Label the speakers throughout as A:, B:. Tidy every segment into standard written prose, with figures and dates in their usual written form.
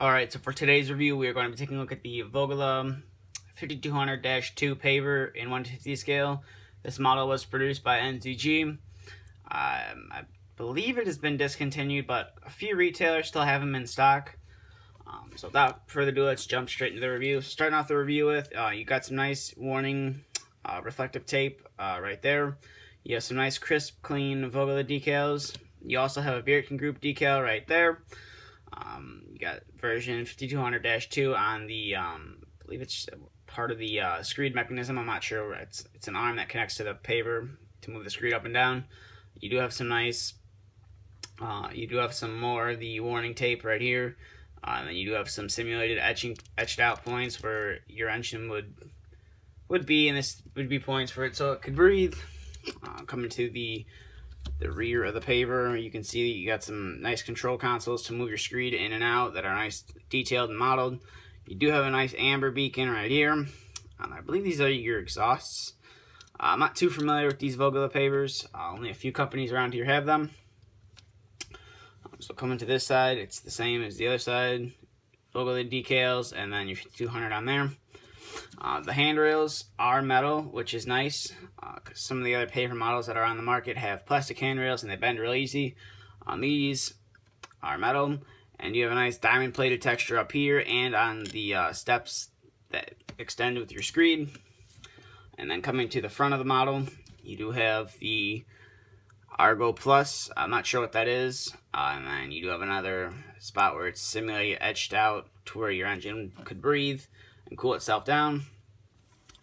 A: Alright, so for today's review, we are going to be taking a look at the Vogele 5200-2 Paver in 1/50 scale. This model was produced by NZG. I believe it has been discontinued, but a few retailers still have them in stock. So without further ado, let's jump straight into the review. Starting off the review with, you got some nice warning reflective tape right there. You have some nice crisp, clean Vogele decals. You also have a Beer Group decal right there. You got version 5200-2 on the, I believe it's part of the Screed mechanism. I'm not sure. It's an arm that connects to the paver to move the Screed up and down. You do have some nice, you do have some more of the warning tape right here. And then you do have some simulated etched out points where your engine would be, and this would be points for it so it could breathe. Coming to the rear of the paver, you can see you got some nice control consoles to move your Screed in and out that are nice, detailed and modeled. You do have a nice amber beacon right here. I believe these are your exhausts. I'm not too familiar with these Vogele pavers. Only a few companies around here have them. So coming to this side, it's the same as the other side. Vogele decals, and then your 5200 on there. The handrails are metal, which is nice, because some of the other paver models that are on the market have plastic handrails and they bend real easy. These are metal, and you have a nice diamond plated texture up here and on the steps that extend with your Screed. And then coming to the front of the model, you do have the Argo Plus. I'm not sure what that is. And then you do have another spot where it's simulated etched out to where your engine could breathe and cool itself down.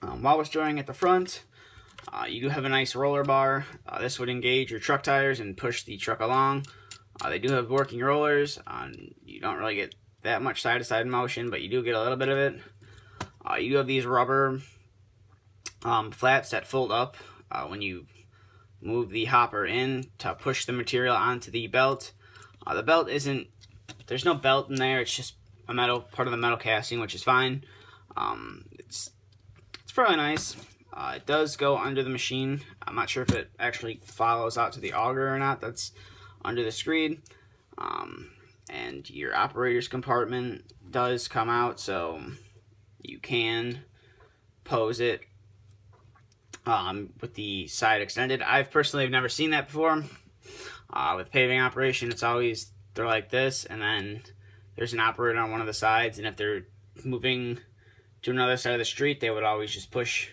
A: While we're storing at the front, you do have a nice roller bar. This would engage your truck tires and push the truck along. They do have working rollers. You don't really get that much side-to-side motion, but you do get a little bit of it. You do have these rubber flaps that fold up when you move the hopper in to push the material onto the belt. The belt isn't, there's no belt in there, it's just a metal, part of the metal casting, which is fine. It's fairly nice. It does go under the machine. I'm not sure if it actually follows out to the auger or not. That's under the Screed. And your operator's compartment does come out, so you can pose it with the side extended. I've personally have never seen that before. With paving operation, it's always, they're like this, and then there's an operator on one of the sides, and if they're moving to another side of the street, they would always just push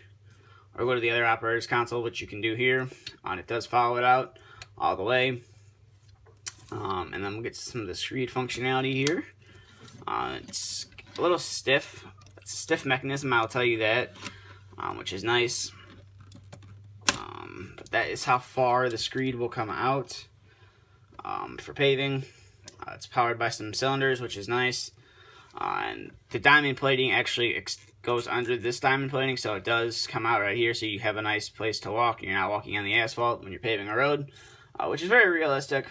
A: or go to the other operator's console, which you can do here. And it does follow it out all the way. And then we'll get to some of the Screed functionality here. It's a little stiff. It's a stiff mechanism, I'll tell you that, which is nice. But that is how far the Screed will come out for paving. It's powered by some cylinders, which is nice. And the diamond plating actually goes under this diamond plating, so it does come out right here, so you have a nice place to walk. You're not walking on the asphalt when you're paving a road, which is very realistic.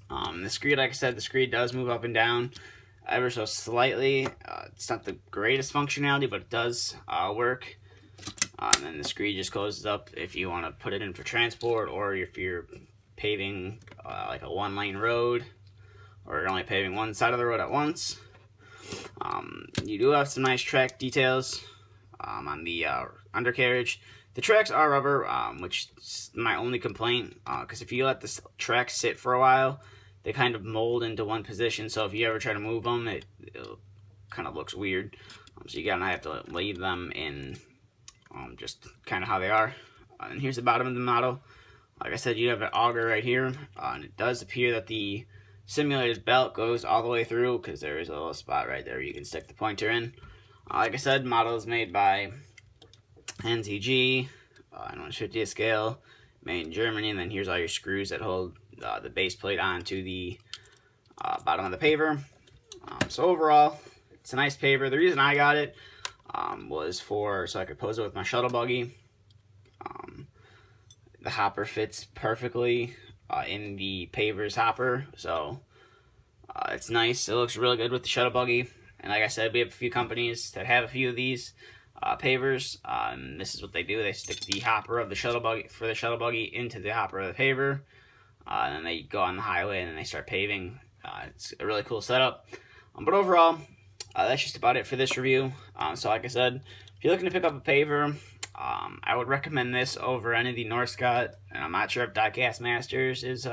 A: The Screed, like I said, the Screed does move up and down ever so slightly. It's not the greatest functionality, but it does work. And then the Screed just closes up if you want to put it in for transport, or if you're paving like a one-lane road, or you're only paving one side of the road at once. You do have some nice track details on the undercarriage. The tracks are rubber, which is my only complaint, because if you let the tracks sit for a while, they kind of mold into one position, so if you ever try to move them, it kind of looks weird. So you gotta have to leave them in just kind of how they are. And here's the bottom of the model. Like I said, you have an auger right here, and it does appear that the simulated belt goes all the way through, because there is a little spot right there you can stick the pointer in. Like I said, model is made by NZG, 1/50 scale, made in Germany, and then here's all your screws that hold the base plate onto the bottom of the paver. So overall, it's a nice paver. The reason I got it was so I could pose it with my shuttle buggy. The hopper fits perfectly in the paver's hopper, so it's nice. It looks really good with the shuttle buggy. And like I said, we have a few companies that have a few of these pavers. This is what they do. They stick the hopper of the shuttle buggy into the hopper of the paver, and then they go on the highway and then they start paving. It's a really cool setup. But overall, that's just about it for this review. So like I said, if you're looking to pick up a paver, I would recommend this over any of the Northcott. And I'm not sure if Diecast Masters is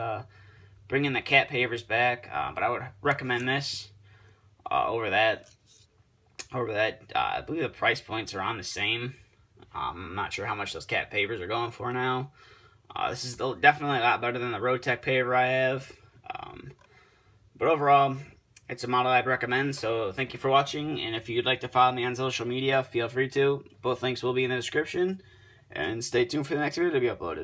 A: bringing the cat pavers back, but I would recommend this over that. I believe the price points are on the same. I'm not sure how much those cat pavers are going for now. This is definitely a lot better than the Roadtech paver I have. But overall, it's a model I'd recommend, so thank you for watching, and if you'd like to follow me on social media, feel free to. Both links will be in the description, and stay tuned for the next video to be uploaded.